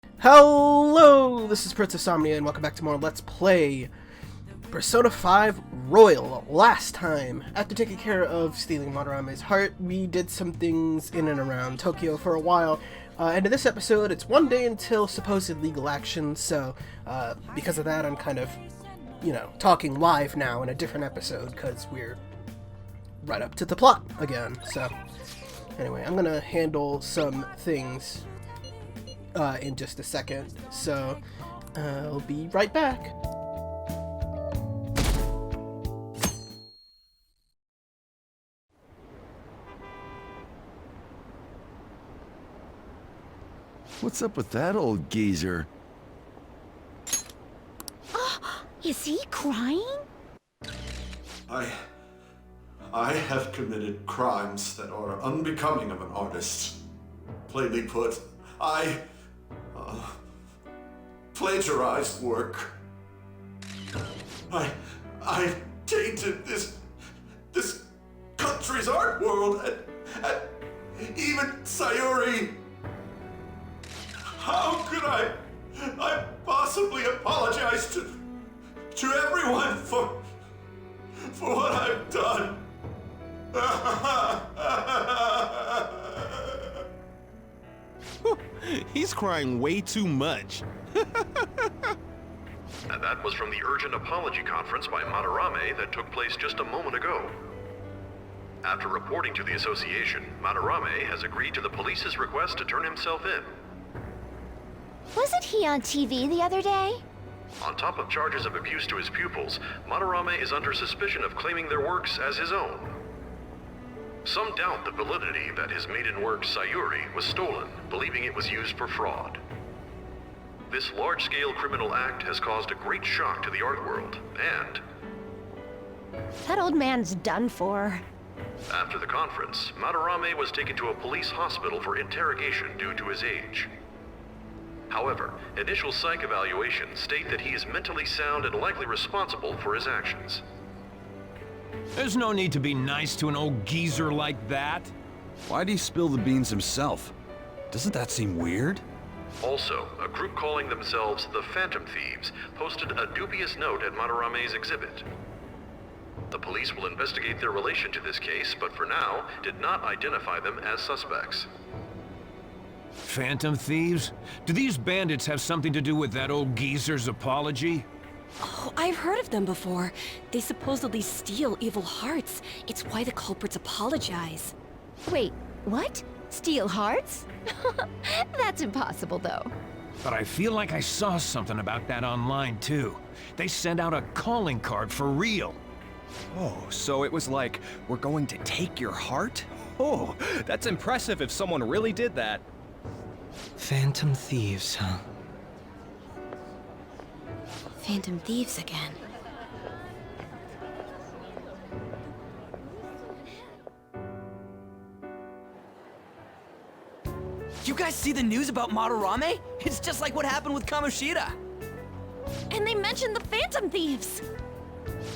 Hello, this is Princess Omnia, and welcome back to more Let's Play Persona 5 Royal. Last time, after taking care of stealing Madarame's heart, we did some things in and around Tokyo for a while. And in this episode, it's one day until supposed legal action, so because of that, I'm kind of, talking live now in a different episode, because we're right up to the plot again. So, anyway, I'm gonna handle some things in just a second, so I'll be right back. What's up with that old geezer? Is he crying? I have committed crimes that are unbecoming of an artist. Plainly put, I plagiarized work. I tainted this country's art world and even Sayuri. How could I possibly apologize to everyone for what I've done? He's crying way too much. And that was from the urgent apology conference by Madarame that took place just a moment ago. After reporting to the association, Madarame has agreed to the police's request to turn himself in. Wasn't he on TV the other day? On top of charges of abuse to his pupils, Madarame is under suspicion of claiming their works as his own. Some doubt the validity that his maiden work, Sayuri, was stolen, believing it was used for fraud. This large-scale criminal act has caused a great shock to the art world, and That old man's done for. after the conference, Madarame was taken to a police hospital for interrogation due to his age. However, initial psych evaluations state that he is mentally sound and likely responsible for his actions. There's no need to be nice to an old geezer like that. Why'd he spill the beans himself? Doesn't that seem weird? Also, a group calling themselves the Phantom Thieves posted a dubious note at Madarame's exhibit. The police will investigate their relation to this case, but for now, did not identify them as suspects. Phantom thieves? Do these bandits have something to do with that old geezer's apology? Oh, I've heard of them before. They supposedly steal evil hearts. It's why the culprits apologize. Wait, what? Steal hearts? That's impossible, though. But I feel like I saw something about that online, too. They sent out a calling card for real. Oh, so it was like, we're going to take your heart? Oh, that's impressive if someone really did that. Phantom thieves, huh? Phantom thieves again. You guys see the news about Madarame? It's just like what happened with Kamoshida. And they mentioned the Phantom Thieves!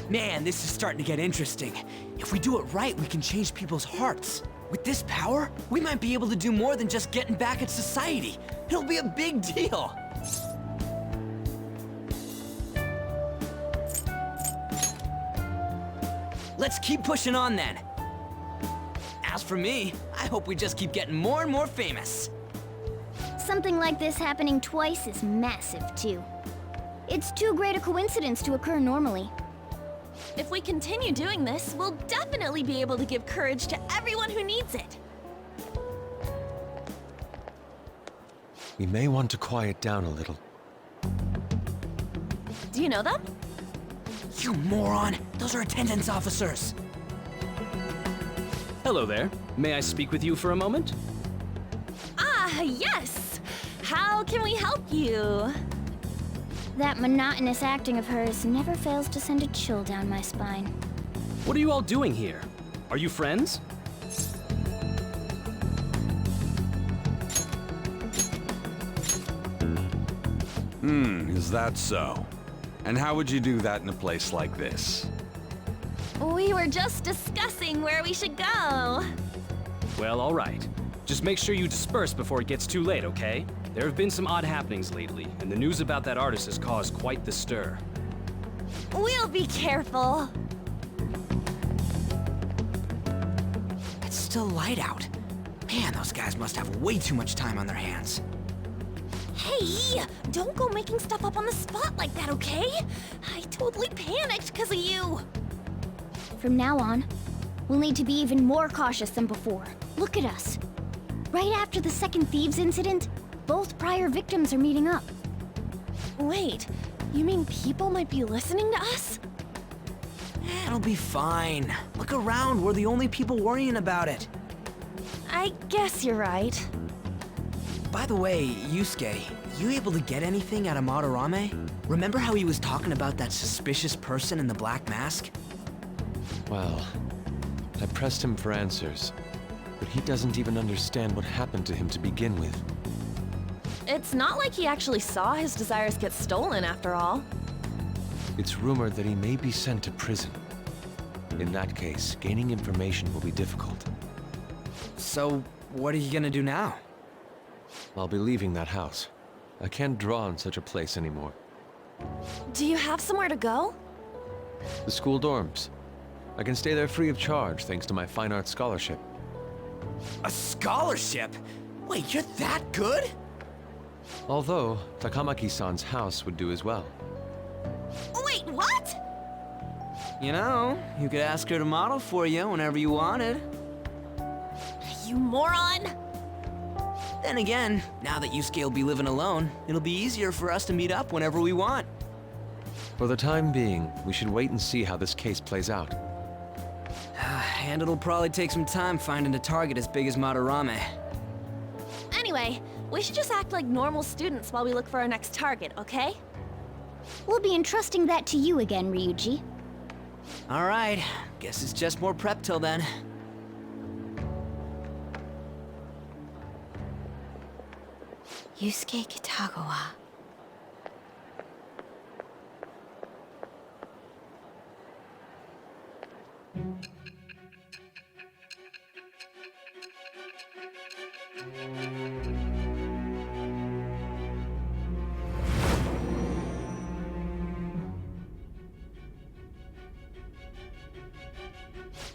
Man, this is starting to get interesting. If we do it right, we can change people's hearts. With this power, we might be able to do more than just getting back at society. It'll be a big deal. Let's keep pushing on then. As for me, I hope we just keep getting more and more famous. Something like this happening twice is massive, too. It's too great a coincidence to occur normally. If we continue doing this, we'll definitely be able to give courage to everyone who needs it. We may want to quiet down a little. Do you know them? You moron! Those are attendance officers! Hello there. May I speak with you for a moment? Ah, yes! How can we help you? That monotonous acting of hers never fails to send a chill down my spine. What are you all doing here? Are you friends? Is that so? And how would you do that in a place like this? We were just discussing where we should go. Well, all right. Just make sure you disperse before it gets too late, okay? There have been some odd happenings lately, and the news about that artist has caused quite the stir. We'll be careful. It's still light out. Man, those guys must have way too much time on their hands. Hey, don't go making stuff up on the spot like that, okay? I totally panicked because of you. From now on, we'll need to be even more cautious than before. Look at us. Right after the second Thieves incident, both prior victims are meeting up. Wait, you mean people might be listening to us? It'll be fine. Look around, we're the only people worrying about it. I guess you're right. By the way, Yusuke, you able to get anything out of Madarame? Remember how he was talking about that suspicious person in the black mask? Well, I pressed him for answers, but he doesn't even understand what happened to him to begin with. It's not like he actually saw his desires get stolen after all. It's rumored that he may be sent to prison. In that case, gaining information will be difficult. So, what are you gonna do now? I'll be leaving that house. I can't draw in such a place anymore. Do you have somewhere to go? The school dorms. I can stay there free of charge thanks to my fine arts scholarship. A scholarship? Wait, you're that good? Although, Takamaki-san's house would do as well. Wait, what? You know, you could ask her to model for you whenever you wanted. You moron! Then again, now that Yusuke will be living alone, it'll be easier for us to meet up whenever we want. For the time being, we should wait and see how this case plays out. And it'll probably take some time finding a target as big as Madarame. Anyway, we should just act like normal students while we look for our next target, okay? We'll be entrusting that to you again, Ryuji. Alright, guess it's just more prep till then. Yusuke Kitagawa.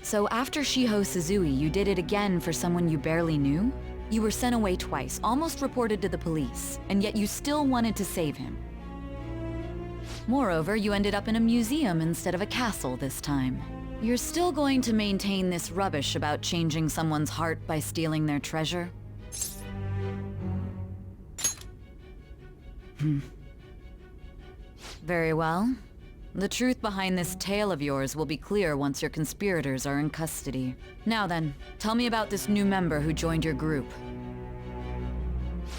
So after Shiho Suzui, you did it again for someone you barely knew? You were sent away twice, almost reported to the police, and yet you still wanted to save him. Moreover, you ended up in a museum instead of a castle this time. You're still going to maintain this rubbish about changing someone's heart by stealing their treasure? Very well. The truth behind this tale of yours will be clear once your conspirators are in custody. Now then, tell me about this new member who joined your group.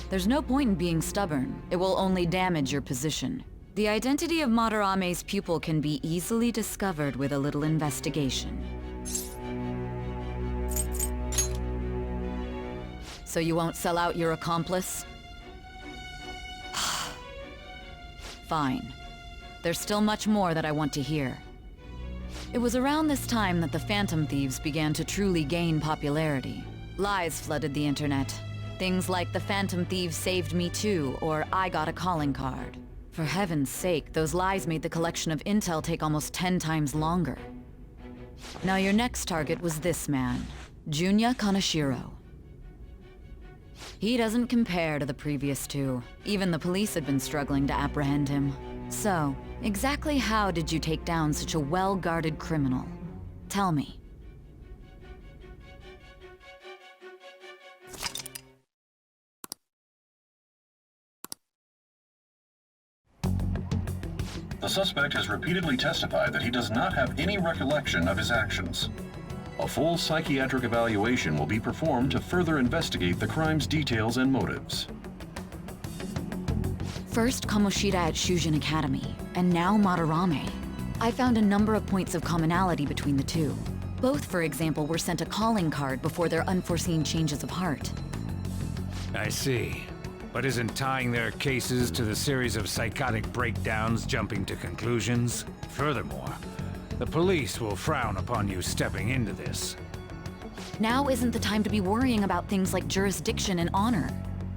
There's no point in being stubborn. It will only damage your position. The identity of Madarame's pupil can be easily discovered with a little investigation. So you won't sell out your accomplice? Fine. There's still much more that I want to hear. It was around this time that the Phantom Thieves began to truly gain popularity. Lies flooded the internet. Things like the Phantom Thieves saved me too, or I got a calling card. For heaven's sake, those lies made the collection of intel take almost 10 times longer. Now your next target was this man, Junya Kaneshiro. He doesn't compare to the previous two. Even the police had been struggling to apprehend him. So, exactly how did you take down such a well-guarded criminal? Tell me. The suspect has repeatedly testified that he does not have any recollection of his actions. A full psychiatric evaluation will be performed to further investigate the crime's details and motives. First Kamoshida at Shujin Academy, and now Madarame. I found a number of points of commonality between the two. Both, for example, were sent a calling card before their unforeseen changes of heart. I see. But isn't tying their cases to the series of psychotic breakdowns jumping to conclusions? Furthermore, the police will frown upon you stepping into this. Now isn't the time to be worrying about things like jurisdiction and honor.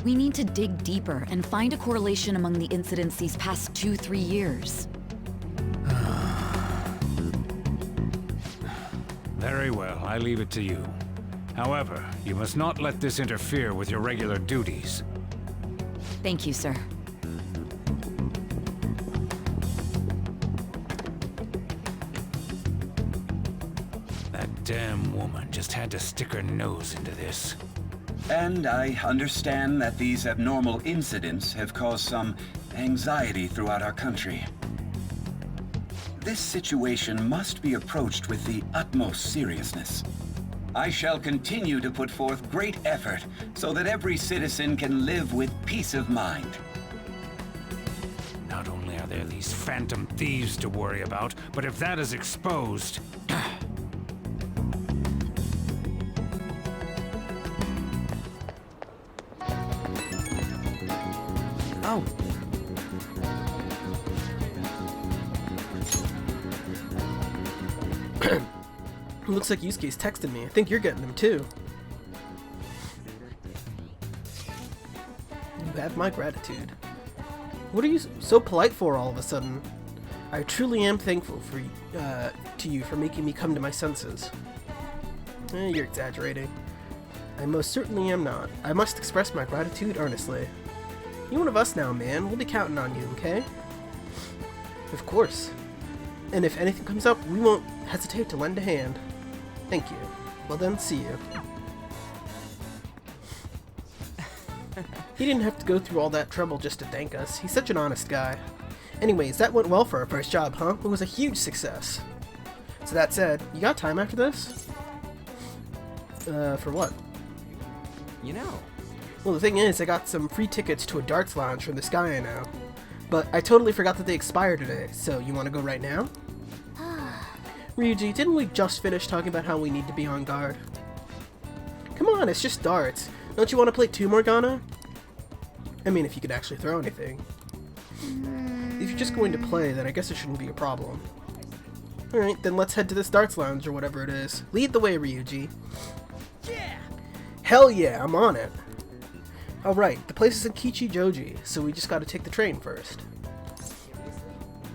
We need to dig deeper and find a correlation among the incidents these past 2-3 years. Very well, I leave it to you. However, you must not let this interfere with your regular duties. Thank you, sir. That damn woman just had to stick her nose into this. And I understand that these abnormal incidents have caused some anxiety throughout our country. This situation must be approached with the utmost seriousness. I shall continue to put forth great effort so that every citizen can live with peace of mind. Not only are there these phantom thieves to worry about, but if that is exposed... Oh. Looks like Yusuke's texting me. I think you're getting them too. You have my gratitude. What are you so polite for all of a sudden? I truly am thankful for to you for making me come to my senses. You're exaggerating. I most certainly am not. I must express my gratitude earnestly. You're one of us now, man. We'll be counting on you, okay? Of course. And if anything comes up, we won't hesitate to lend a hand. Thank you. Well then, see you. He didn't have to go through all that trouble just to thank us. He's such an honest guy. Anyways, that went well for our first job, huh? It was a huge success. So that said, you got time after this? For what? You know. Well, the thing is, I got some free tickets to a darts lounge from this guy I know. But I totally forgot that they expire today, so you want to go right now? Ryuji, didn't we just finish talking about how we need to be on guard? Come on, it's just darts. Don't you want to play 2 Morgana? I mean, if you could actually throw anything. If you're just going to play, then I guess it shouldn't be a problem. Alright, then let's head to this darts lounge or whatever it is. Lead the way, Ryuji. Yeah! Hell yeah, I'm on it. Alright, the place is in Kichijoji, so we just gotta take the train first.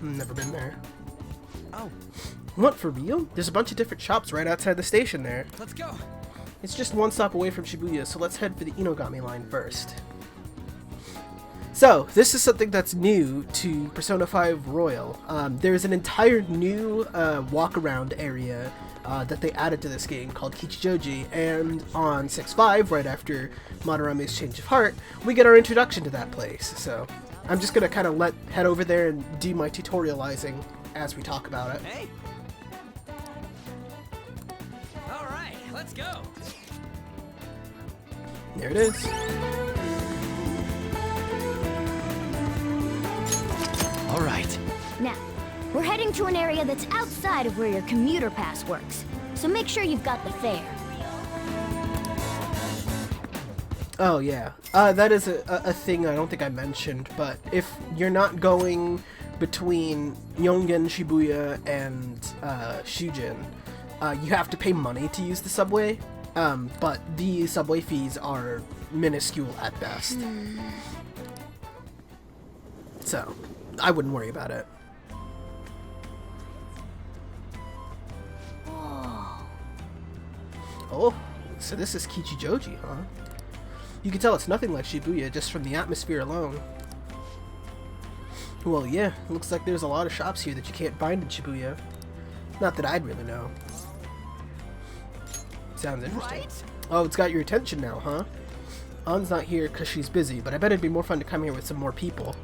Never been there. Oh. What, for real? There's a bunch of different shops right outside the station there. Let's go. It's just one stop away from Shibuya, so let's head for the Inogami line first. So, this is something that's new to Persona 5 Royal. There's an entire new walk-around area that they added to this game called Kichijoji, and on 6.5, right after Madarame's Change of Heart, we get our introduction to that place. So, I'm just gonna kind of head over there and do my tutorializing as we talk about it. Hey! Alright, let's go! There it is. Alright. Now, we're heading to an area that's outside of where your commuter pass works, so make sure you've got the fare. Oh yeah, that is a thing I don't think I mentioned, but if you're not going between Yongen, Shibuya, and Shujin, you have to pay money to use the subway, but the subway fees are minuscule at best. So, I wouldn't worry about it. Oh, so this is Kichijoji, huh? You can tell it's nothing like Shibuya just from the atmosphere alone. Well, yeah, looks like there's a lot of shops here that you can't find in Shibuya. Not that I'd really know. Sounds interesting. Right? Oh, it's got your attention now, huh? An's not here because she's busy, but I bet it'd be more fun to come here with some more people.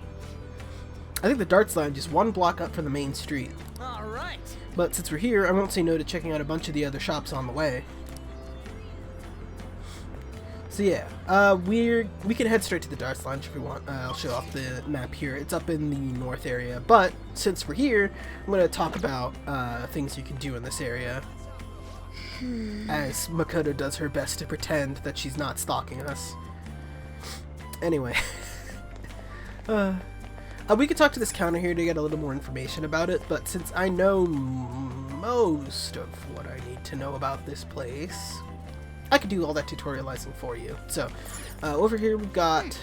I think the darts lounge is 1 block up from the main street. Alright. But since we're here, I won't say no to checking out a bunch of the other shops on the way. So yeah, we can head straight to the darts lounge if we want. I'll show off the map here. It's up in the north area, but since we're here, I'm going to talk about things you can do in this area. As Makoto does her best to pretend that she's not stalking us. Anyway. We could talk to this counter here to get a little more information about it, but since I know most of what I need to know about this place, I could do all that tutorializing for you. So, over here we've got...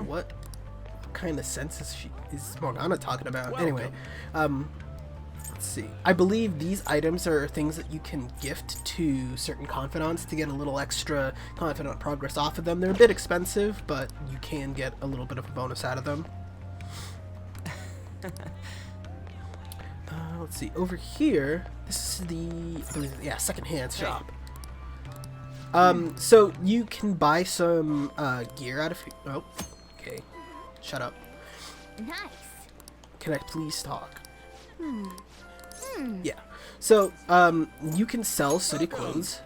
What kind of sense is Morgana talking about? Anyway, let's see. I believe these items are things that you can gift to certain confidants to get a little extra confidant progress off of them. They're a bit expensive, but you can get a little bit of a bonus out of them. Let's see. Over here, this is the second-hand shop. So you can buy some gear out of. Oh, okay. Shut up. Nice. Can I please talk? Yeah. So, you can sell sooty clothes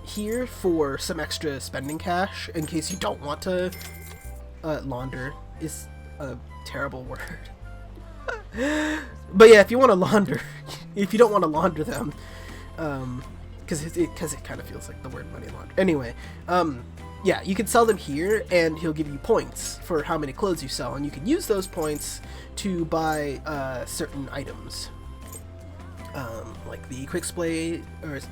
here for some extra spending cash in case you don't want to launder is a terrible word. But yeah, if you want to launder, if you don't want to launder them, because it kind of feels like the word money launder. Anyway, yeah, you can sell them here, and he'll give you points for how many clothes you sell, and you can use those points to buy certain items, like the quick spray, the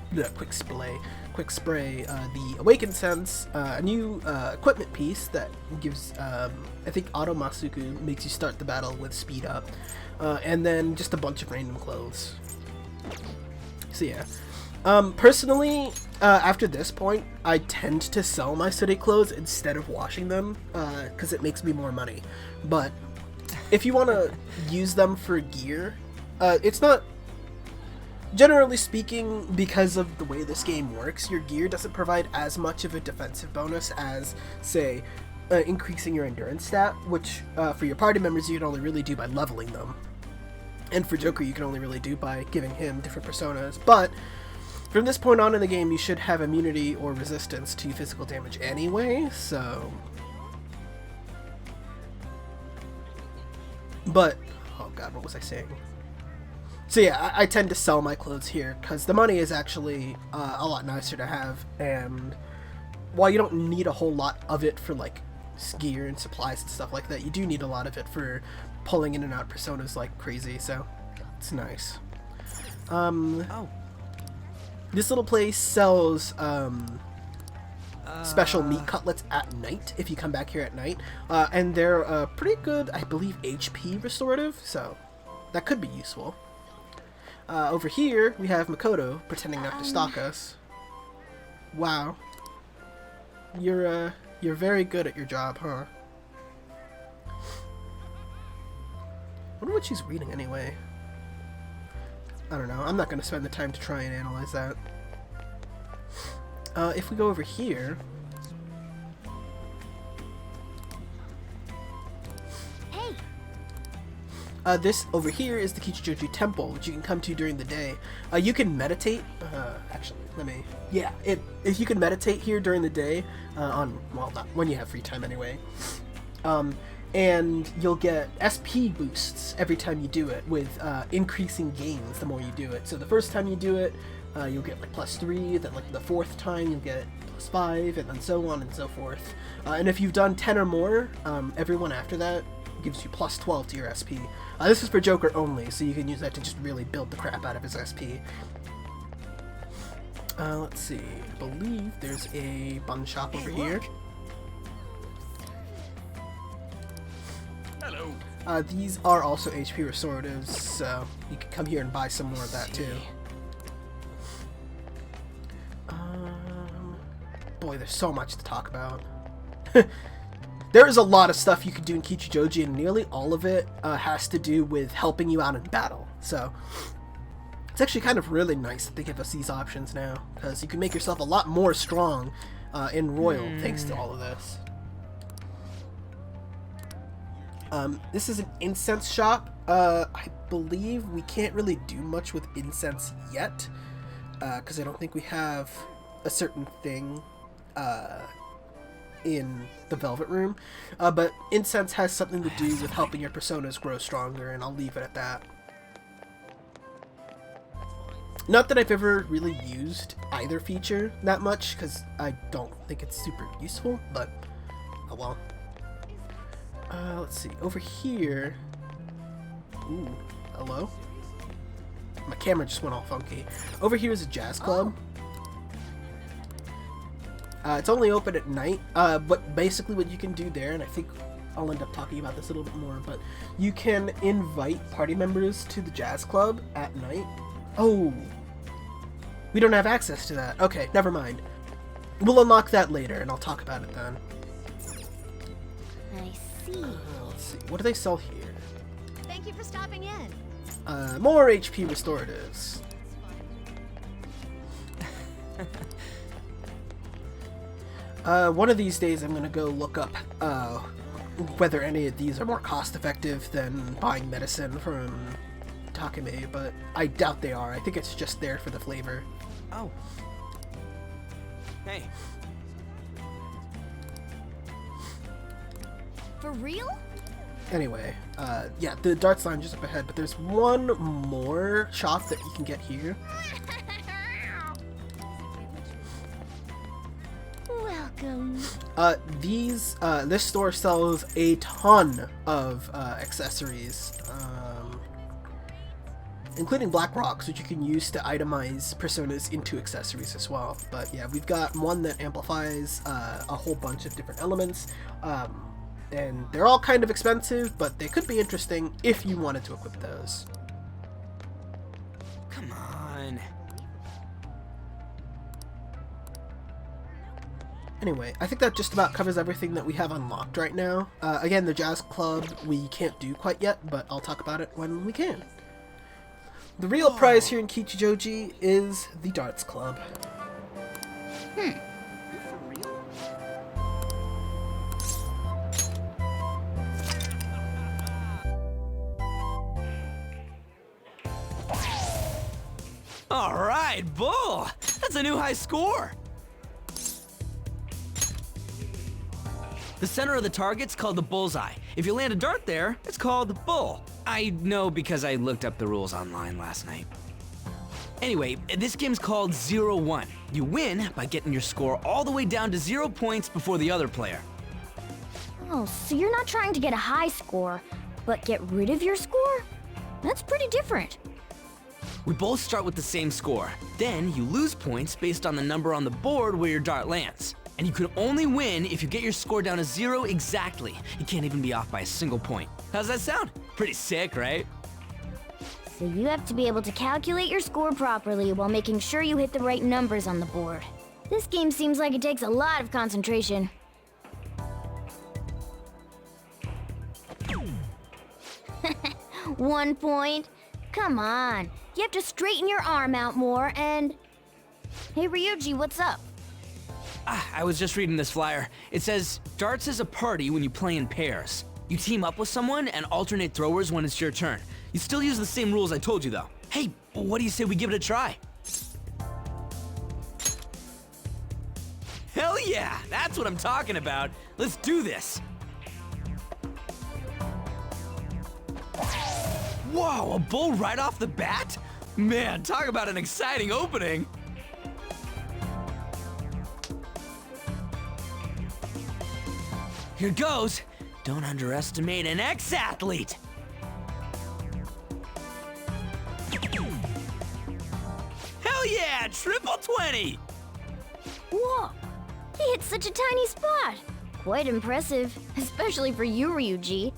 awakened sense, a new equipment piece that gives, I think Auto Masuku makes you start the battle with speed up, and then just a bunch of random clothes. So yeah. Personally, after this point, I tend to sell my sooty clothes instead of washing them, because it makes me more money. But if you want to use them for gear, it's not... Generally speaking, because of the way this game works, your gear doesn't provide as much of a defensive bonus as, say, increasing your endurance stat, which for your party members you can only really do by leveling them. And for Joker you can only really do by giving him different personas. But from this point on in the game, you should have immunity or resistance to physical damage anyway, so... But, oh god, what was I saying? So yeah, I tend to sell my clothes here, because the money is actually a lot nicer to have, and while you don't need a whole lot of it for, like, gear and supplies and stuff like that, you do need a lot of it for pulling in and out personas like crazy, so it's nice. This little place sells special meat cutlets at night, if you come back here at night, and they're pretty good, I believe, HP restorative, so that could be useful. Over here, we have Makoto pretending not to stalk us. Wow. You're very good at your job, huh? I wonder what she's reading anyway. I don't know. I'm not going to spend the time to try and analyze that. If we go over here... this over here is the Kichijoji Temple, which you can come to during the day. You can meditate. Actually, if you can meditate here during the day, well, not when you have free time anyway. And you'll get SP boosts every time you do it, with increasing gains the more you do it. So the first time you do it, you'll get like +3, then like the fourth time you'll get +5, and then so on and so forth. And if you've done 10 or more, everyone after that gives you +12 to your SP. This is for Joker only, so you can use that to just really build the crap out of his SP. Let's see, I believe there's a bun shop over here. Hello. These are also HP restoratives, so you can come here and buy some more of that too. Boy, there's so much to talk about. There is a lot of stuff you can do in Kichijoji, and nearly all of it has to do with helping you out in battle. So it's actually kind of really nice that they give us these options now, because you can make yourself a lot more strong in Royal thanks to all of this. This is an incense shop. I believe we can't really do much with incense yet, because I don't think we have a certain thing in the Velvet Room, but incense has something to do with helping your personas grow stronger, and I'll leave it at that. Not that I've ever really used either feature that much, because I don't think it's super useful, but oh well. Let's see, over here... Ooh, hello? My camera just went all funky. Over here is a jazz club. It's only open at night, but basically what you can do there, and I think I'll end up talking about this a little bit more, but you can invite party members to the jazz club at night. Oh, we don't have access to that. Okay, never mind. We'll unlock that later, and I'll talk about it then. I see. Let's see. What do they sell here? Thank you for stopping in. More HP restoratives. One of these days I'm gonna go look up whether any of these are more cost effective than buying medicine from Takeme, but I doubt they are. I think it's just there for the flavor. Oh. Hey. For real? Anyway, yeah, the darts line just up ahead, but there's one more shop that you can get here. Welcome. This store sells a ton of accessories, including black rocks, which you can use to itemize personas into accessories as well. But yeah, we've got one that amplifies a whole bunch of different elements, and they're all kind of expensive, but they could be interesting if you wanted to equip those. Come on. Anyway, I think that just about covers everything that we have unlocked right now. Again, the jazz club we can't do quite yet, but I'll talk about it when we can. The real prize here in Kichijoji is the darts club. All right, Bull! That's a new high score! The center of the target's called the bullseye. If you land a dart there, it's called the bull. I know because I looked up the rules online last night. Anyway, this game's called 0-1. You win by getting your score all the way down to 0 points before the other player. Oh, so you're not trying to get a high score, but get rid of your score? That's pretty different. We both start with the same score. Then you lose points based on the number on the board where your dart lands. And you can only win if you get your score down to 0 exactly. You can't even be off by a single point. How's that sound? Pretty sick, right? So you have to be able to calculate your score properly while making sure you hit the right numbers on the board. This game seems like it takes a lot of concentration. One point? Come on. You have to straighten your arm out more and... Hey Ryuji, what's up? I was just reading this flyer. It says, darts is a party when you play in pairs. You team up with someone and alternate throwers when it's your turn. You still use the same rules I told you though. Hey, what do you say we give it a try? Hell yeah, that's what I'm talking about. Let's do this. Whoa, a bull right off the bat? Man, talk about an exciting opening. Here goes. Don't underestimate an ex-athlete. Hell yeah, triple 20. Whoa, he hit such a tiny spot. Quite impressive, especially for you, Ryuji.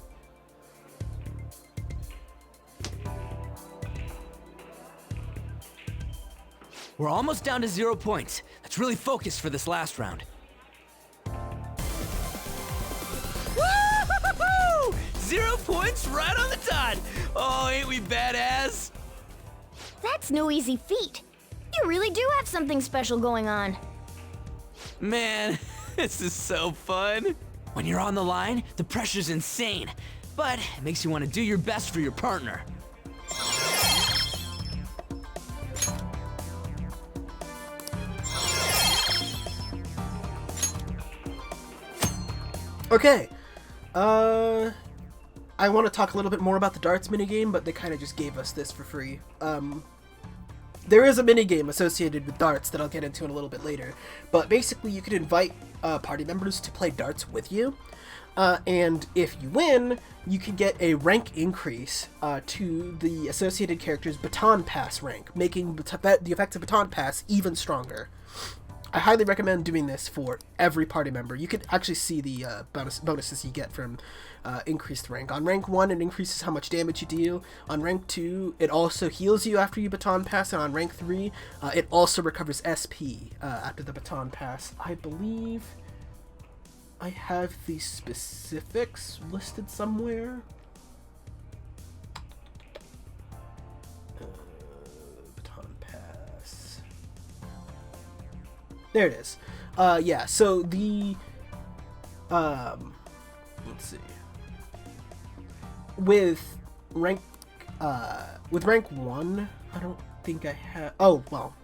We're almost down to 0 points. Let's really focus for this last round. Woo-hoo-hoo-hoo! 0 points right on the dot. Oh, ain't we badass? That's no easy feat. You really do have something special going on. Man, this is so fun. When you're on the line, the pressure's insane, but it makes you want to do your best for your partner. Okay, I want to talk a little bit more about the darts minigame, but they kind of just gave us this for free. there is a minigame associated with darts that I'll get into in a little bit later, but basically you can invite party members to play darts with you, and if you win, you can get a rank increase to the associated character's baton pass rank, making the effective baton pass even stronger. I highly recommend doing this for every party member. You could actually see the bonuses you get from increased rank. On rank 1, it increases how much damage you deal. On rank 2, it also heals you after you baton pass. And on rank 3, it also recovers SP after the baton pass. I believe I have the specifics listed somewhere. Baton pass. There it is. Yeah, so the let's see. With rank 1, I don't think I have. Oh well,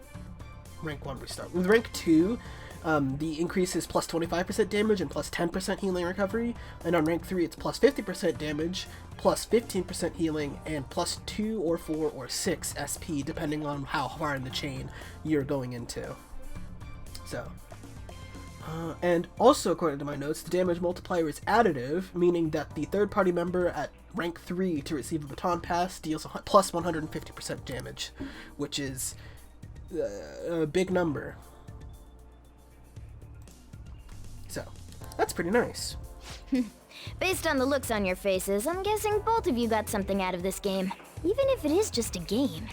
rank 1 restart. With rank 2, the increase is plus 25% damage and plus 10% healing recovery, and on rank 3 it's plus 50% damage, plus 15% healing, and plus 2 or 4 or 6 SP depending on how far in the chain you're going into. So. And also, according to my notes, the damage multiplier is additive, meaning that the third party member at rank 3 to receive a baton pass deals plus 150% damage, which is a big number. So, that's pretty nice. Based on the looks on your faces, I'm guessing both of you got something out of this game. Even if it is just a game,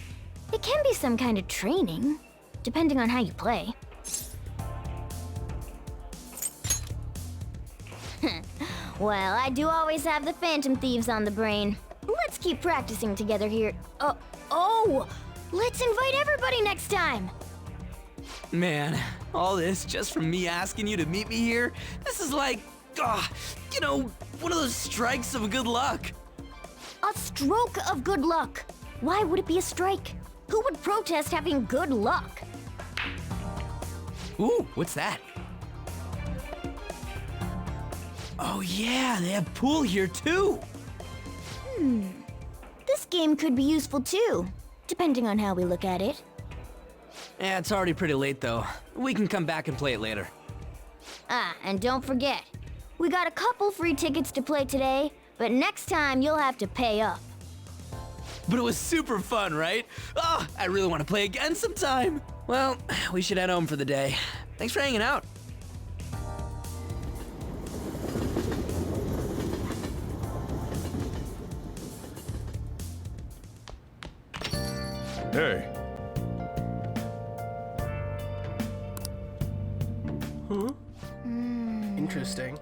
it can be some kind of training, depending on how you play. Well, I do always have the Phantom Thieves on the brain. Let's keep practicing together here. Oh! Let's invite everybody next time! Man, all this just from me asking you to meet me here? This is like, you know, one of those strikes of good luck. A stroke of good luck. Why would it be a strike? Who would protest having good luck? Ooh, what's that? Oh yeah, they have pool here too! This game could be useful too, depending on how we look at it. Yeah, it's already pretty late though. We can come back and play it later. And don't forget, we got a couple free tickets to play today, but next time you'll have to pay up. But it was super fun, right? Oh, I really want to play again sometime! Well, we should head home for the day. Thanks for hanging out. Hey. Interesting.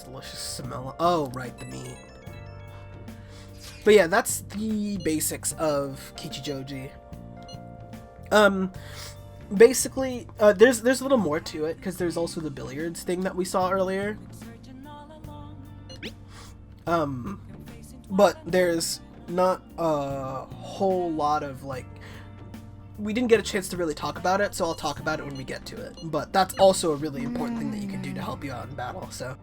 Delicious smell. Oh, right, the meat. But yeah, that's the basics of Kichijoji. Basically, there's a little more to it, because there's also the billiards thing that we saw earlier. But there's not a whole lot of, like, we didn't get a chance to really talk about it, so I'll talk about it when we get to it. But that's also a really important thing that you can do to help you out in battle, so.